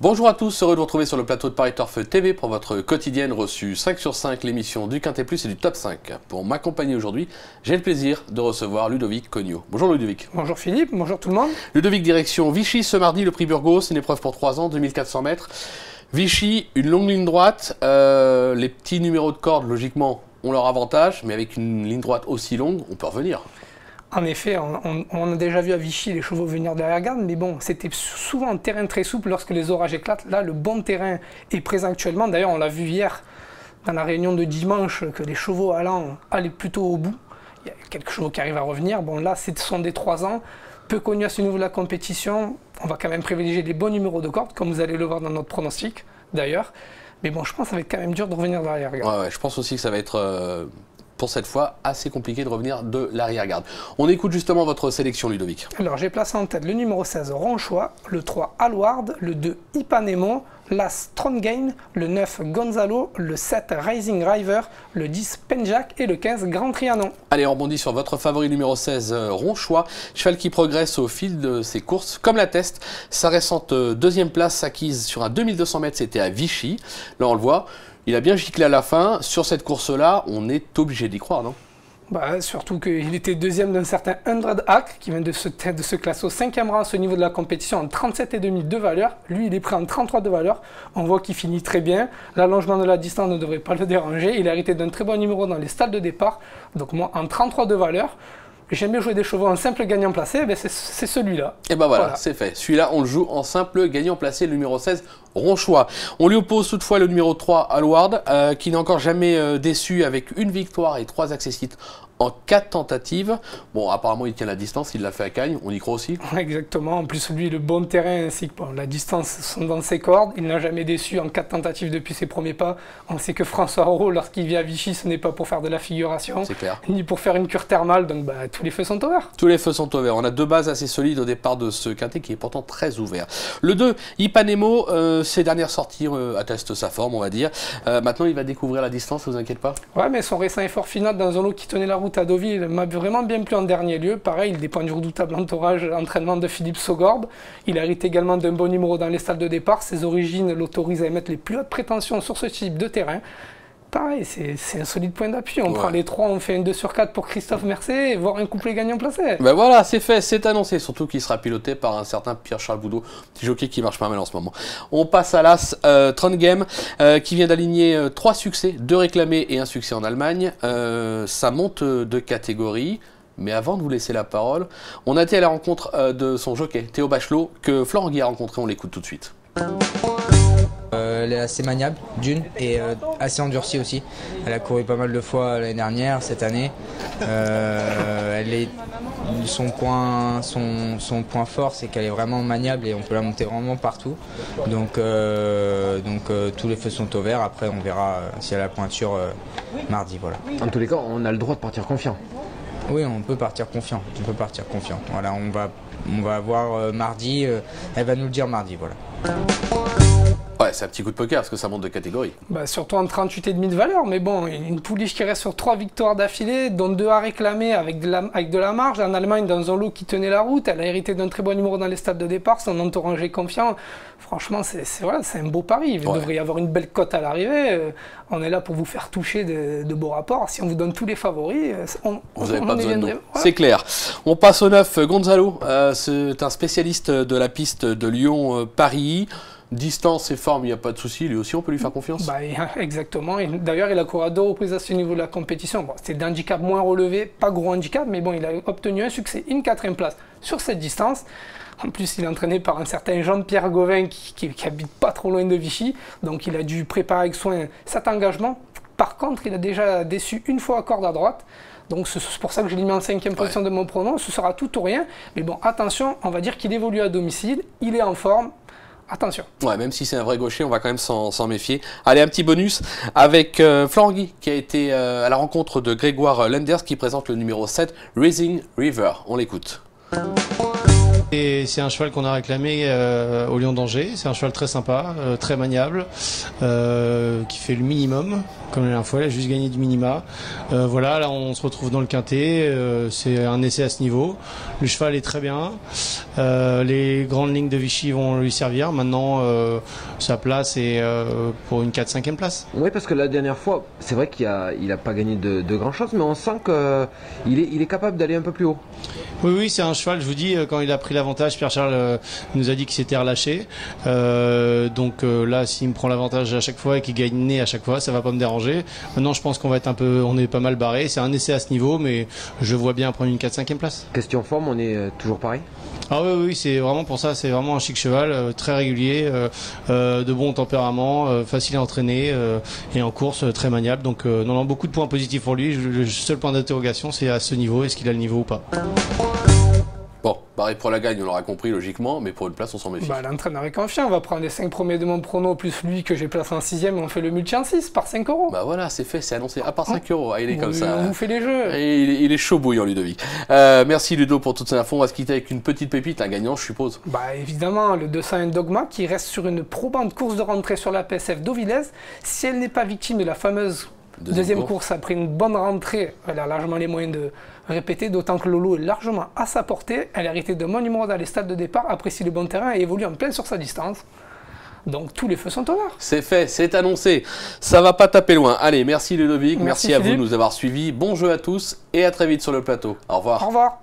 Bonjour à tous, heureux de vous retrouver sur le plateau de Paris Turf TV pour votre quotidienne reçue 5 sur 5, l'émission du Quintet Plus et du Top 5. Pour m'accompagner aujourd'hui, j'ai le plaisir de recevoir Ludovic Cognot. Bonjour Ludovic. Bonjour Philippe, bonjour tout le monde. Ludovic, direction Vichy ce mardi, le prix Burgos, une épreuve pour 3 ans, 2400 mètres. Vichy, une longue ligne droite, les petits numéros de corde, logiquement, ont leur avantage, mais avec une ligne droite aussi longue, on peut revenir. En effet, on a déjà vu à Vichy les chevaux venir de l'arrière-garde, mais bon, c'était souvent un terrain très souple lorsque les orages éclatent. Là, le bon terrain est présent actuellement. D'ailleurs, on l'a vu hier dans la réunion de dimanche, que les chevaux allant allaient plutôt au bout. Il y a quelques chevaux qui arrivent à revenir. Bon, là, ce sont des 3 ans, peu connus à ce niveau de la compétition. On va quand même privilégier les bons numéros de corde, comme vous allez le voir dans notre pronostic, d'ailleurs. Mais bon, je pense que ça va être quand même dur de revenir de l'arrière-garde. Ouais, je pense aussi que ça va être... pour cette fois, assez compliqué de revenir de l'arrière-garde. On écoute justement votre sélection, Ludovic. Alors, j'ai placé en tête le numéro 16, Ronchois, le 3, Alward, le 2, Ipanemo, l'As, Trondheim, le 9, Gonzalo, le 7, Rising River, le 10, Penjac et le 15, Grand Trianon. Allez, on rebondit sur votre favori numéro 16, Ronchois, cheval qui progresse au fil de ses courses, comme l'atteste sa récente deuxième place acquise sur un 2200 mètres, c'était à Vichy. Là, on le voit. Il a bien giclé à la fin. Sur cette course-là, on est obligé d'y croire, non? Surtout qu'il était deuxième d'un certain 100 Hack, qui vient de se classer au 5e rang à ce niveau de la compétition en 37,5 de valeur. Lui, il est pris en 33 de valeur. On voit qu'il finit très bien. L'allongement de la distance ne devrait pas le déranger. Il a hérité d'un très bon numéro dans les stalles de départ. Donc moi, en 33 de valeur, j'aime bien jouer des chevaux en simple gagnant placé, c'est celui-là. Et ben voilà. C'est fait. Celui-là, on le joue en simple gagnant placé, le numéro 16, Ronchois. On lui oppose toutefois le numéro 3, Alward, qui n'a encore jamais déçu avec une victoire et 3 accessites en 4 tentatives. Bon, apparemment, il tient la distance, il l'a fait à Cagnes, on y croit aussi. Exactement. En plus, lui, le bon terrain ainsi que la distance sont dans ses cordes. Il n'a jamais déçu en 4 tentatives depuis ses premiers pas. On sait que François Roux, lorsqu'il vient à Vichy, ce n'est pas pour faire de la figuration, ni pour faire une cure thermale. Donc, tous les feux sont ouverts. Tous les feux sont ouverts. On a 2 bases assez solides au départ de ce quintet qui est pourtant très ouvert. Le 2, Ipanemo, ses dernières sorties attestent sa forme, on va dire. Maintenant, il va découvrir la distance, ne vous inquiétez pas. Ouais, mais son récent effort final dans un lot qui tenait la route à Deauville m'a vraiment bien plu en dernier lieu. Pareil, il dépend du redoutable entourage entraînement de Philippe Sogord. Il hérite également d'un bon numéro dans les stalles de départ. Ses origines l'autorisent à émettre les plus hautes prétentions sur ce type de terrain. Pareil, c'est un solide point d'appui. On prend les 3, on fait un 2 sur 4 pour Christophe Mercé, voire un couplet gagnant placé. Ben voilà, c'est fait, c'est annoncé. Surtout qu'il sera piloté par un certain Pierre-Charles Boudot, petit jockey qui marche pas mal en ce moment. On passe à l'As Trondheim, qui vient d'aligner 3 succès, 2 réclamés et un succès en Allemagne. Ça monte de catégorie. Mais avant de vous laisser la parole, on a été à la rencontre de son jockey, Théo Bachelot, que Florent Guy a rencontré. On l'écoute tout de suite. Elle est assez maniable d'une et assez endurcie aussi. Elle a couru pas mal de fois l'année dernière, cette année. Son point fort, c'est qu'elle est vraiment maniable et on peut la monter vraiment partout. Donc tous les feux sont au vert. Après on verra si elle a la pointure mardi. Voilà. En tous les cas, on a le droit de partir confiant. Oui, on peut partir confiant. Voilà, on va voir mardi. Elle va nous le dire mardi. Voilà. Ouais, c'est un petit coup de poker parce que ça monte de catégorie. Surtout en 38,5 de valeur, mais bon, une pouliche qui reste sur 3 victoires d'affilée, dont 2 à réclamer avec de la marge. En Allemagne, dans un lot qui tenait la route, elle a hérité d'un très bon numéro dans les stades de départ, son entourage est confiant. Franchement, c'est un beau pari. Il devrait y avoir une belle cote à l'arrivée. On est là pour vous faire toucher de beaux rapports. Si on vous donne tous les favoris, vous n'avez pas besoin de nous. C'est clair. On passe au 9, Gonzalo. C'est un spécialiste de la piste de Lyon-Paris. Distance et forme, il n'y a pas de souci. Lui aussi, on peut lui faire confiance. Exactement. D'ailleurs, il a couru à 2 reprises à ce niveau de la compétition. Bon, c'était d'handicap moins relevé, pas gros handicap, mais bon, il a obtenu un succès, une 4e place sur cette distance. En plus, il est entraîné par un certain Jean-Pierre Gauvin qui habite pas trop loin de Vichy. Donc, il a dû préparer avec soin cet engagement. Par contre, il a déjà déçu une fois à corde à droite. Donc c'est pour ça que je l'ai mis en 5e position de mon pronom. Ce sera tout ou rien. Mais bon, attention, on va dire qu'il évolue à domicile. Il est en forme. Attention. Ouais, même si c'est un vrai gaucher, on va quand même s'en méfier. Allez, un petit bonus avec Florent Guy qui a été à la rencontre de Grégoire Lenders qui présente le numéro 7, Rising River. On l'écoute. C'est un cheval qu'on a réclamé au Lion d'Angers. C'est un cheval très sympa, très maniable, qui fait le minimum. comme la dernière fois, elle a juste gagné du minima. Voilà, là on se retrouve dans le quintet, c'est un essai à ce niveau. Le cheval est très bien, les grandes lignes de Vichy vont lui servir. Maintenant, sa place est pour une 4-5e place. Oui, parce que la dernière fois, c'est vrai qu'il a pas gagné de grand chose, mais on sent qu'il est capable d'aller un peu plus haut. Oui, c'est un cheval, je vous dis, quand il a pris l'avantage, Pierre-Charles nous a dit qu'il s'était relâché. Donc là, s'il me prend l'avantage à chaque fois et qu'il gagne né à chaque fois, ça va pas me déranger. Maintenant, je pense qu'on va être on est pas mal barré. C'est un essai à ce niveau, mais je vois bien prendre une 4-5e place. Question forme, on est toujours pareil? Ah oui, c'est vraiment pour ça, c'est vraiment un chic cheval, très régulier, de bon tempérament, facile à entraîner et en course très maniable. Donc non, beaucoup de points positifs pour lui. Le seul point d'interrogation, c'est à ce niveau, est-ce qu'il a le niveau ou pas. Bon, pareil pour la gagne, on l'aura compris logiquement, mais pour une place, on s'en méfie. L'entraîneur est confiant, on va prendre les 5 premiers de mon prono, plus lui que j'ai placé en 6e, et on fait le multi en 6 par 5 euros. Bah voilà, c'est fait, c'est annoncé. À part 5 euros, il est comme ça. On vous fait les jeux. Et il est chaud bouillant, Ludovic. Merci Ludo pour toutes ces infos. On va se quitter avec une petite pépite, un gagnant, je suppose. Évidemment, le 201 Dogma qui reste sur une probante course de rentrée sur la PSF d'Auvilez. Si elle n'est pas victime de la fameuse deuxième course après une bonne rentrée, elle a largement les moyens de répéter, d'autant que Lolo est largement à sa portée. Elle a hérité de mon numéro dans les stades de départ, apprécie le bon terrain et évolue en plein sur sa distance. Donc tous les feux sont au vert. C'est fait, c'est annoncé. Ça va pas taper loin. Allez, merci Ludovic, merci à vous de Philippe. nous avoir suivis. Bon jeu à tous et à très vite sur le plateau. Au revoir. Au revoir.